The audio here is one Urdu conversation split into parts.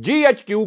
GHQ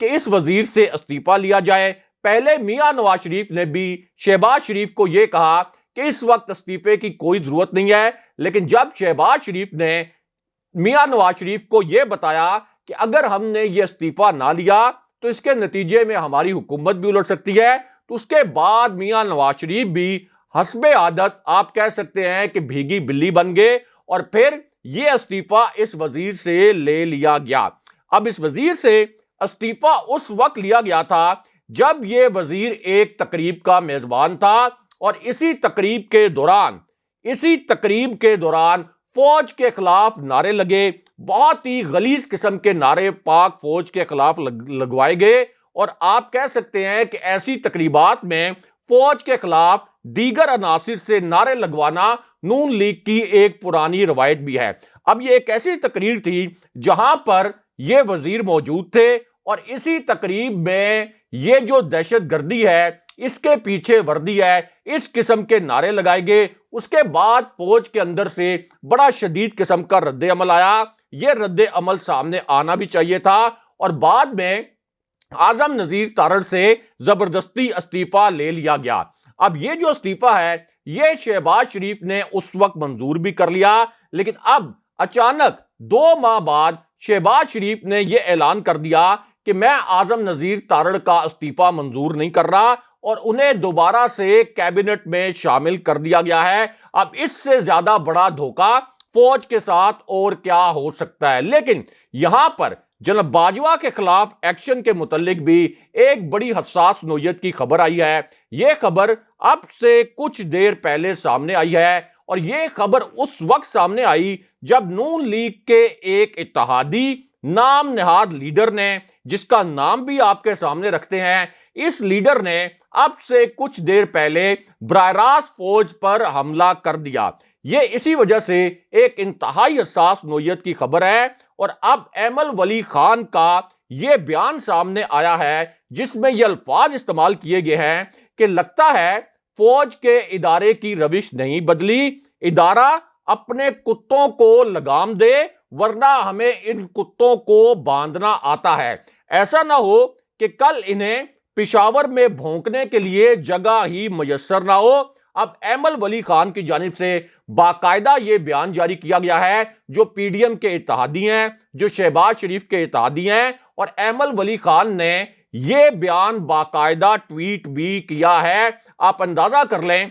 کہ اس وزیر سے استعفیٰ لیا جائے۔ پہلے میاں نواز شریف نے بھی شہباز شریف کو یہ کہا کہ اس وقت استعفے کی کوئی ضرورت نہیں ہے، لیکن جب شہباز شریف نے میاں نواز شریف کو یہ بتایا کہ اگر ہم نے یہ استعفیٰ نہ لیا تو اس کے نتیجے میں ہماری حکومت بھی الٹ سکتی ہے، تو اس کے بعد میاں نواز شریف بھی حسب عادت آپ کہہ سکتے ہیں کہ بھیگی بلی بن گئے، اور پھر یہ استعفیٰ اس وزیر سے لے لیا گیا۔ اب اس وزیر سے استعفیٰ اس وقت لیا گیا تھا جب یہ وزیر ایک تقریب کا میزبان تھا، اور اسی تقریب کے دوران فوج کے خلاف نعرے لگے، بہت ہی غلیظ قسم کے نعرے پاک فوج کے خلاف لگوائے گئے، اور آپ کہہ سکتے ہیں کہ ایسی تقریبات میں فوج کے خلاف دیگر عناصر سے نعرے لگوانا نون لیگ کی ایک پرانی روایت بھی ہے۔ اب یہ ایک ایسی تقریر تھی جہاں پر یہ وزیر موجود تھے، اور اسی تقریب میں یہ جو دہشت گردی ہے اس کے پیچھے وردی ہے، اس قسم کے نعرے لگائے گئے۔ اس کے بعد فوج کے اندر سے بڑا شدید قسم کا رد عمل آیا۔ یہ رد عمل سامنے آنا بھی چاہیے تھا، اور بعد میں اعظم نذیر تارڑ سے زبردستی استعفیٰ لے لیا گیا۔ اب یہ جو استعفیٰ ہے یہ شہباز شریف نے اس وقت منظور بھی کر لیا، لیکن اب اچانک 2 ماہ بعد شہباز شریف نے یہ اعلان کر دیا کہ میں اعظم نذیر تارڑ کا استعفیٰ منظور نہیں کر رہا، اور انہیں دوبارہ سے کیبنٹ میں شامل کر دیا گیا ہے۔ اب اس سے زیادہ بڑا دھوکہ فوج کے ساتھ اور کیا ہو سکتا ہے؟ لیکن یہاں پر جناب باجوہ کے خلاف ایکشن کے متعلق بھی ایک بڑی حساس نوعیت کی خبر آئی ہے۔ یہ خبر اب سے کچھ دیر پہلے سامنے آئی ہے، اور یہ خبر اس وقت سامنے آئی جب نون لیگ کے ایک اتحادی نام نہاد لیڈر نے، جس کا نام بھی آپ کے سامنے رکھتے ہیں، اس لیڈر نے اب سے کچھ دیر پہلے براہ راست فوج پر حملہ کر دیا۔ یہ اسی وجہ سے ایک انتہائی حساس نوعیت کی خبر ہے، اور اب ایمل ولی خان کا یہ بیان سامنے آیا ہے جس میں یہ الفاظ استعمال کیے گئے ہیں کہ لگتا ہے فوج کے ادارے کی روش نہیں بدلی، ادارہ اپنے کتوں کو لگام دے ورنہ ہمیں ان کتوں کو باندھنا آتا ہے۔ ایسا نہ ہو کہ کل انہیں پشاور میں بھونکنے کے لیے جگہ ہی میسر نہ ہو۔ اب ایمل ولی خان کی جانب سے باقاعدہ یہ بیان جاری کیا گیا ہے، جو پی ڈی ایم کے اتحادی ہیں، جو شہباز شریف کے اتحادی ہیں، اور ایمل ولی خان نے یہ بیان باقاعدہ ٹویٹ بھی کیا ہے۔ آپ اندازہ کر لیں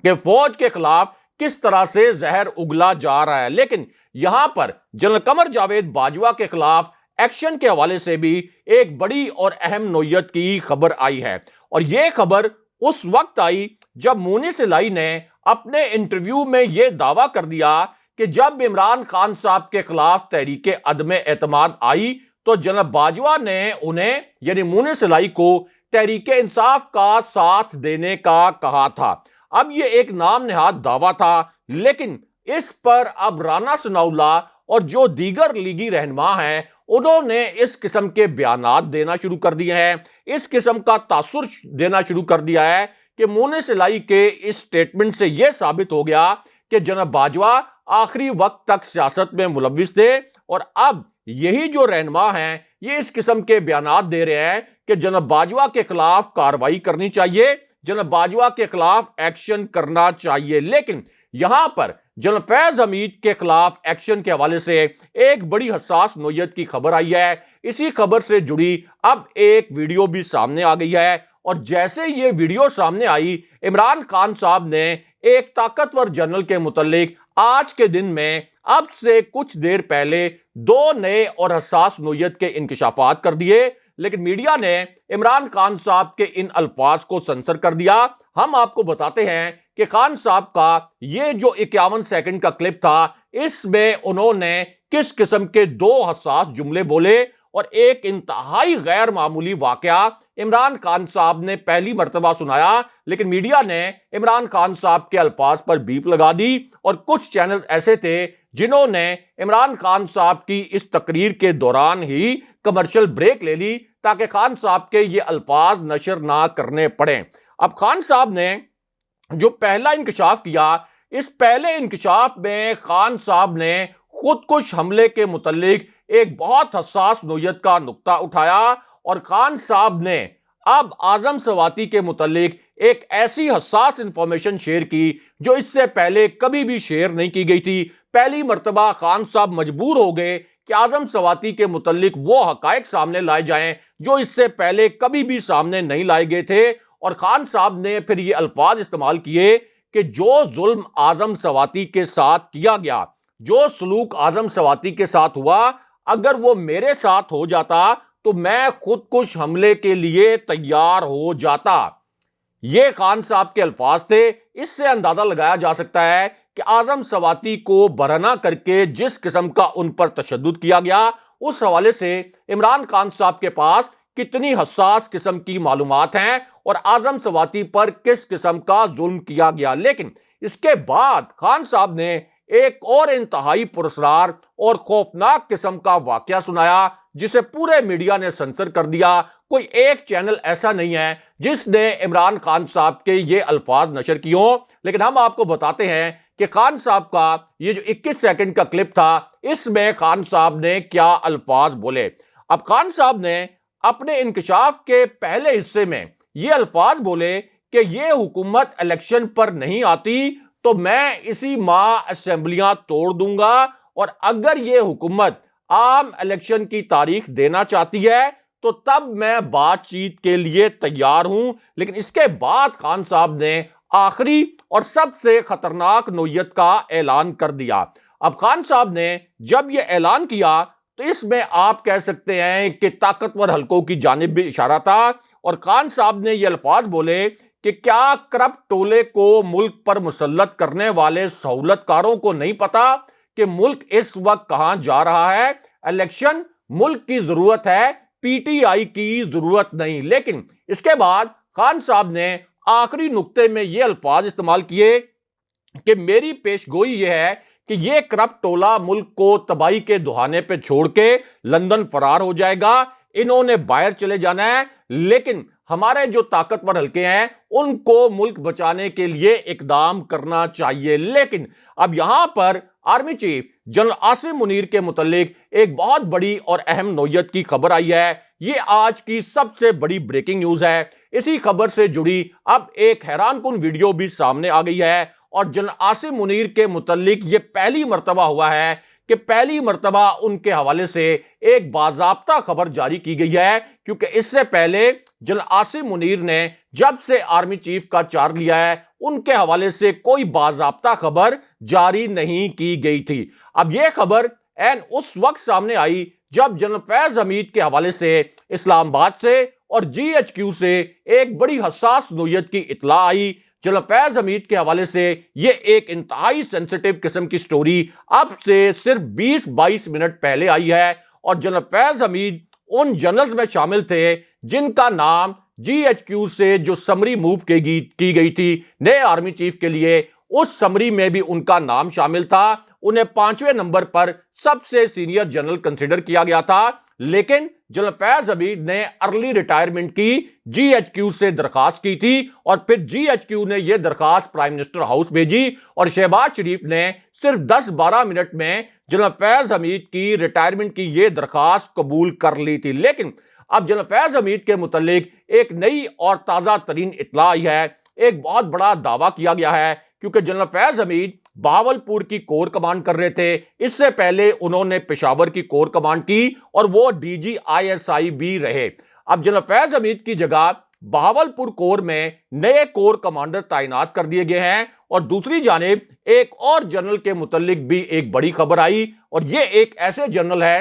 کہ فوج کے خلاف کس طرح سے زہر اگلا جا رہا ہے۔ لیکن یہاں پر جنرل قمر جاوید باجوہ کے خلاف ایکشن کے حوالے سے بھی ایک بڑی اور اہم نوعیت کی خبر آئی ہے، اور یہ خبر اس وقت آئی جب مونس الہی نے اپنے انٹرویو میں یہ دعویٰ کر دیا کہ جب عمران خان صاحب کے خلاف تحریک عدم اعتماد آئی تو جناب باجوہ نے انہیں یعنی مونس الہی کو تحریک انصاف کا ساتھ دینے کا کہا تھا۔ اب یہ ایک نام نہاد دعویٰ تھا، لیکن اس پر اب رانا ثناء اللہ اور جو دیگر لیگی رہنما ہیں انہوں نے اس قسم کے بیانات دینا شروع کر دیے ہیں، اس قسم کا تاثر دینا شروع کر دیا ہے کہ مونس الہی کے اس سٹیٹمنٹ سے یہ ثابت ہو گیا کہ جناب باجوہ آخری وقت تک سیاست میں ملوث تھے، اور اب یہی جو رہنما ہیں یہ اس قسم کے بیانات دے رہے ہیں کہ جناب باجوہ کے خلاف کارروائی کرنی چاہیے، جناب باجوہ کے خلاف ایکشن کرنا چاہیے۔ لیکن یہاں پر جنرل فیض حمید کے خلاف ایکشن کے حوالے سے ایک بڑی حساس نوعیت کی خبر آئی ہے۔ اسی خبر سے جڑی اب ایک ویڈیو بھی سامنے آ گئی ہے، اور جیسے یہ ویڈیو سامنے آئی عمران خان صاحب نے ایک طاقتور جنرل کے متعلق آج کے دن میں اب سے کچھ دیر پہلے 2 نئے اور حساس نوعیت کے انکشافات کر دیے، لیکن میڈیا نے عمران خان صاحب کے ان الفاظ کو سنسر کر دیا۔ ہم آپ کو بتاتے ہیں کہ خان صاحب کا یہ جو 51 سیکنڈ کا کلپ تھا اس میں انہوں نے کس قسم کے 2 حساس جملے بولے، اور ایک انتہائی غیر معمولی واقعہ عمران خان صاحب نے پہلی مرتبہ سنایا، لیکن میڈیا نے عمران خان صاحب کے الفاظ پر بیپ لگا دی، اور کچھ چینل ایسے تھے جنہوں نے عمران خان صاحب کی اس تقریر کے دوران ہی کمرشل بریک لے لی تاکہ خان صاحب کے یہ الفاظ نشر نہ کرنے پڑیں۔ اب خان صاحب نے جو پہلا انکشاف کیا، اس پہلے انکشاف میں خان صاحب نے خود کش حملے کے متعلق ایک بہت حساس نوعیت کا نقطہ اٹھایا، اور خان صاحب نے اب اعظم سواتی کے متعلق ایک ایسی حساس انفارمیشن شیئر کی جو اس سے پہلے کبھی بھی شیئر نہیں کی گئی تھی۔ پہلی مرتبہ خان صاحب مجبور ہو گئے کہ اعظم سواتی کے متعلق وہ حقائق سامنے لائے جائیں جو اس سے پہلے کبھی بھی سامنے نہیں لائے گئے تھے، اور خان صاحب نے پھر یہ الفاظ استعمال کیے کہ جو ظلم اعظم سواتی کے ساتھ کیا گیا، جو سلوک اعظم سواتی کے ساتھ ہوا، اگر وہ میرے ساتھ ہو جاتا تو میں خود کش حملے کے لیے تیار ہو جاتا۔ یہ خان صاحب کے الفاظ تھے۔ اس سے اندازہ لگایا جا سکتا ہے کہ اعظم سواتی کو برہنہ کر کے جس قسم کا ان پر تشدد کیا گیا، اس حوالے سے عمران خان صاحب کے پاس کتنی حساس قسم کی معلومات ہیں اور اعظم سواتی پر کس قسم کا ظلم کیا گیا۔ لیکن اس کے بعد خان صاحب نے ایک اور انتہائی پراسرار اور خوفناک قسم کا واقعہ سنایا جسے پورے میڈیا نے سنسر کر دیا۔ کوئی ایک چینل ایسا نہیں ہے جس نے عمران خان صاحب کے یہ الفاظ نشر کیے ہوں، لیکن ہم آپ کو بتاتے ہیں کہ خان صاحب کا یہ جو 21 سیکنڈ کا کلپ تھا، اس میں خان صاحب نے کیا الفاظ بولے۔ اب خان صاحب نے اپنے انکشاف کے پہلے حصے میں یہ الفاظ بولے کہ یہ حکومت الیکشن پر نہیں آتی تو میں اسی ماہ اسمبلیاں توڑ دوں گا، اور اگر یہ حکومت عام الیکشن کی تاریخ دینا چاہتی ہے تو تب میں بات چیت کے لیے تیار ہوں۔ لیکن اس کے بعد خان صاحب نے آخری اور سب سے خطرناک نوعیت کا اعلان کر دیا۔ اب خان صاحب نے جب یہ اعلان کیا تو اس میں آپ کہہ سکتے ہیں کہ طاقتور حلقوں کی جانب بھی اشارہ تھا، اور خان صاحب نے یہ الفاظ بولے کہ کیا کرپٹ ٹولے کو ملک پر مسلط کرنے والے سہولت کاروں کو نہیں پتا کہ ملک اس وقت کہاں جا رہا ہے؟ الیکشن ملک کی ضرورت ہے، پی ٹی آئی کی ضرورت نہیں۔ لیکن اس کے بعد خان صاحب نے آخری نقطے میں یہ الفاظ استعمال کیے کہ میری پیش گوئی یہ ہے کہ یہ کرپٹ ٹولہ ملک کو تباہی کے دہانے پہ چھوڑ کے لندن فرار ہو جائے گا، انہوں نے باہر چلے جانا ہے، لیکن ہمارے جو طاقتور حلقے ہیں ان کو ملک بچانے کے لیے اقدام کرنا چاہیے۔ لیکن اب یہاں پر army chief general Asim Munir کے متعلق ایک بہت بڑی اور اہم نوعیت کی خبر آئی ہے۔ یہ آج کی سب سے بڑی بریکنگ نیوز ہے۔ اسی خبر سے جڑی اب ایک حیران کن ویڈیو بھی سامنے آ گئی ہے، اور جنرل عاصم منیر کے متعلق یہ پہلی مرتبہ ہوا ہے کہ پہلی مرتبہ ان کے حوالے سے ایک باضابطہ خبر جاری کی گئی ہے، کیونکہ اس سے پہلے جنرل عاصم منیر نے جب سے آرمی چیف کا چارج لیا ہے ان کے حوالے سے کوئی باضابطہ خبر جاری نہیں کی گئی تھی۔ اب یہ خبر این اس وقت سامنے آئی جب جنرل فیض حمید کے حوالے سے اسلام آباد سے اور جی ایچ کیو سے ایک بڑی حساس نوعیت کی اطلاع آئی۔ جنرل فیض حمید کے حوالے سے یہ ایک انتہائی سینسیٹیو قسم کی سٹوری اب سے صرف 20-22 منٹ پہلے آئی ہے، اور جنرل فیض حمید ان جنرلز میں شامل تھے جن کا نام جی ایچ کیو سے جو سمری موو کی گئی تھی نئے آرمی چیف کے لیے، اس سمری میں بھی ان کا نام شامل تھا۔ انہیں 5ویں نمبر پر سب سے سینئر جنرل کنسیڈر کیا گیا تھا، لیکن جنرل فیض حمید نے ارلی ریٹائرمنٹ کی جی ایچ کیو سے درخواست کی تھی، اور پھر جی ایچ کیو نے یہ درخواست پرائم منسٹر ہاؤس بھیجی، اور شہباز شریف نے صرف 10-12 منٹ میں جنرل فیض حمید کی ریٹائرمنٹ کی یہ درخواست قبول کر لی تھی۔ لیکن اب جنرل فیض حمید کے متعلق ایک نئی اور تازہ ترین اطلاع آئی ہے۔ ایک بہت بڑا دعویٰ کیا گیا ہے، کیونکہ جنرل فیض حمید بہاولپور کی کور کمانڈ کر رہے تھے، اس سے پہلے انہوں نے پشاور کی کور کمانڈ کی اور وہ D G I S I بھی رہے۔ اب جنرل فیض حمید کی جگہ بہاولپور کور میں نئے کور کمانڈر تعینات کر دیے گئے ہیں، اور دوسری جانب ایک اور جنرل کے متعلق بھی ایک بڑی خبر آئی، اور یہ ایک ایسے جنرل ہے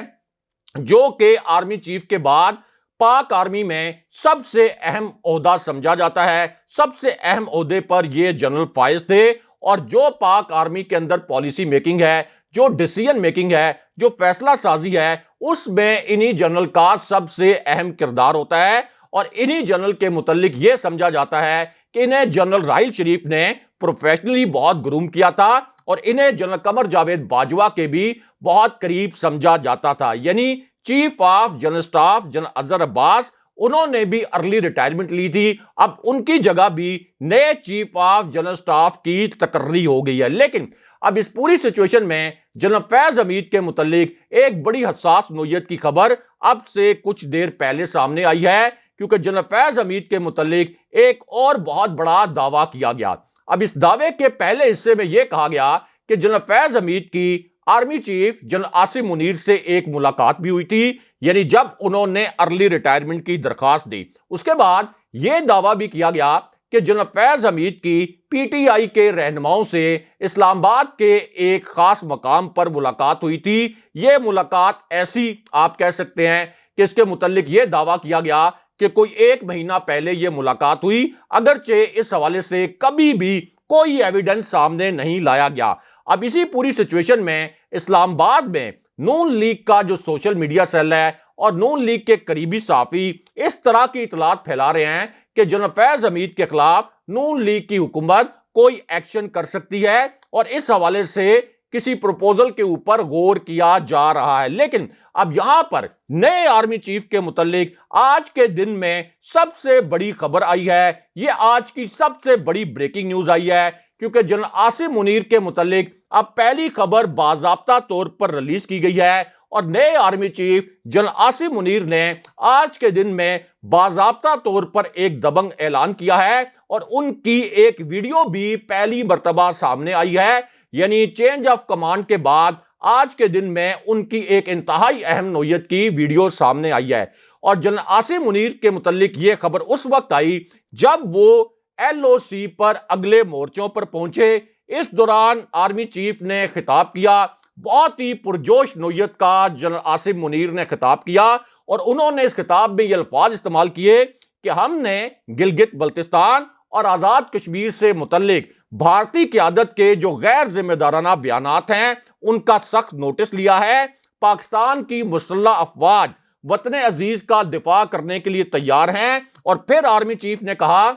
جو کہ آرمی چیف کے بعد پاک آرمی میں سب سے اہم عہدہ سمجھا جاتا ہے۔ سب سے اہم عہدے پر یہ جنرل فائز تھے، اور جو پاک آرمی کے اندر پالیسی میکنگ ہے، جو ڈیسیژن میکنگ ہے، جو فیصلہ سازی ہے، اس میں انہی جنرل کا سب سے اہم کردار ہوتا ہے، اور انہی جنرل کے متعلق یہ سمجھا جاتا ہے کہ انہیں جنرل راحیل شریف نے پروفیشنلی بہت گروم کیا تھا، اور انہیں جنرل قمر جاوید باجوہ کے بھی بہت قریب سمجھا جاتا تھا۔ یعنی chief of general staff general Azhar Abbas, انہوں نے بھی ارلی ریٹائرمنٹ لی تھی، اب ان کی جگہ بھی نئے چیف آف جنرل سٹاف کی تقرری ہو گئی ہے۔ لیکن اب اس پوری سچویشن میں جنرل فیض حمید کے متعلق ایک بڑی حساس نوعیت کی خبر اب سے کچھ دیر پہلے سامنے آئی ہے، کیونکہ جنرل فیض حمید کے متعلق ایک اور بہت بڑا دعویٰ کیا گیا۔ اب اس دعوے کے پہلے حصے میں یہ کہا گیا کہ جنرل فیض حمید کی army chief general Asim Munir سے ایک ملاقات بھی ہوئی تھی، یعنی جب انہوں نے ارلی ریٹائرمنٹ کی درخواست دی۔ اس کے بعد یہ دعویٰ بھی کیا گیا کہ جنرل فیض حمید کی پی ٹی آئی کے رہنماؤں سے اسلام آباد کے ایک خاص مقام پر ملاقات ہوئی تھی۔ یہ ملاقات ایسی آپ کہہ سکتے ہیں کہ اس کے متعلق یہ دعویٰ کیا گیا کہ کوئی 1 مہینہ پہلے یہ ملاقات ہوئی، اگرچہ اس حوالے سے کبھی بھی کوئی ایویڈنس سامنے نہیں لایا گیا۔ اب اسی پوری سچویشن میں اسلام آباد میں نون لیگ کا جو سوشل میڈیا سیل ہے اور نون لیگ کے قریبی صحافی اس طرح کی اطلاعات پھیلا رہے ہیں کہ جنرل فیض حمید کے خلاف نون لیگ کی حکومت کوئی ایکشن کر سکتی ہے اور اس حوالے سے کسی پروپوزل کے اوپر غور کیا جا رہا ہے۔ لیکن اب یہاں پر نئے آرمی چیف کے متعلق آج کے دن میں سب سے بڑی خبر آئی ہے، یہ آج کی سب سے بڑی بریکنگ نیوز آئی ہے، کیونکہ جنرل عاصم منیر کے متعلق اب پہلی خبر باضابطہ طور پر ریلیز کی گئی ہے اور نئے army chief general Asim Munir نے آج کے دن میں باضابطہ طور پر ایک دبنگ اعلان کیا ہے اور ان کی ایک ویڈیو بھی پہلی مرتبہ سامنے آئی ہے، یعنی چینج آف کمانڈ کے بعد آج کے دن میں ان کی ایک انتہائی اہم نوعیت کی ویڈیو سامنے آئی ہے۔ اور جنرل عاصم منیر کے متعلق یہ خبر اس وقت آئی جب وہ ایل او سی پر اگلے مورچوں پر پہنچے۔ اس دوران آرمی چیف نے خطاب کیا، بہت ہی پرجوش نوعیت کا جنرل عاصم منیر نے خطاب کیا اور انہوں نے اس خطاب میں یہ الفاظ استعمال کیے کہ ہم نے گلگت بلتستان اور آزاد کشمیر سے متعلق بھارتی قیادت کے جو غیر ذمہ دارانہ بیانات ہیں ان کا سخت نوٹس لیا ہے۔ پاکستان کی مسلح افواج وطن عزیز کا دفاع کرنے کے لیے تیار ہیں، اور پھر آرمی چیف نے کہا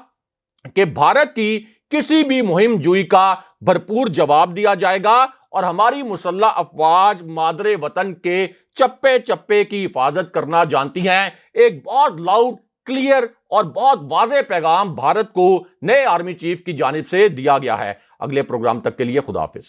کہ بھارت کی کسی بھی مہم جوئی کا بھرپور جواب دیا جائے گا اور ہماری مسلح افواج مادر وطن کے چپے چپے کی حفاظت کرنا جانتی ہیں۔ ایک بہت لاؤڈ، کلیئر اور بہت واضح پیغام بھارت کو نئے آرمی چیف کی جانب سے دیا گیا ہے۔ اگلے پروگرام تک کے لیے خدا حافظ۔